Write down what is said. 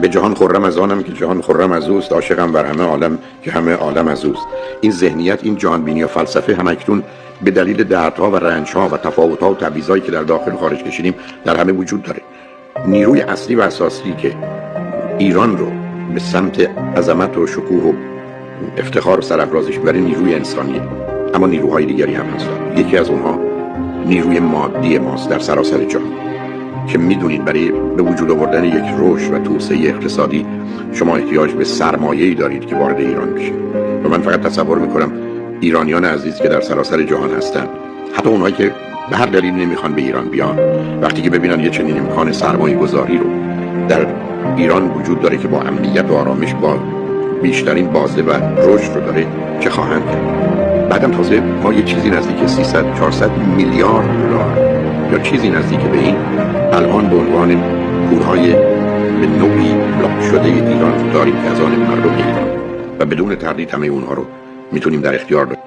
به جهان خرم از آنم که جهان خرم از اوست، عاشقم بر همه عالم که همه عالم از اوست. این ذهنیت، این جهان بینی و فلسفه همکنون به دلیل دردها و رنجها و تفاوت‌ها و تبعیضایی که در داخل و خارج کشیدیم در همه وجود داره. نیروی اصلی و اساسی که ایران رو به سمت عظمت و شکوه و افتخار و سرافرازیش برای نیروی انسانیه، اما نیروهای دیگری هم هستن. یکی از اونها نیروی مادی ماست در سراسر جهان که میدونید برای به وجود آوردن یک رشد و توسعه اقتصادی شما احتیاج به سرمایه‌ای دارید که وارد ایران بشه. و من فقط تصور میکنم ایرانیان عزیز که در سراسر جهان هستن، حتی اونایی که به هر دلیل نمیخوان به ایران بیان، وقتی که ببینن یه چنین امکان سرمایه گذاری رو در ایران وجود داره که با امنیت و آرامش با بیشترین بازده و رشد رو داره، چه خواهند کرد؟ بعدم تازه ما یه چیزی نزدیک 300-400 میلیارد دلار یا چیزی نزدیک به این الان به عنوان پولهای به نوعی بلاک شده ایران داریم که از آن مردم ایران، و بدون تردید همه اونها رو میتونیم در اختیار داریم.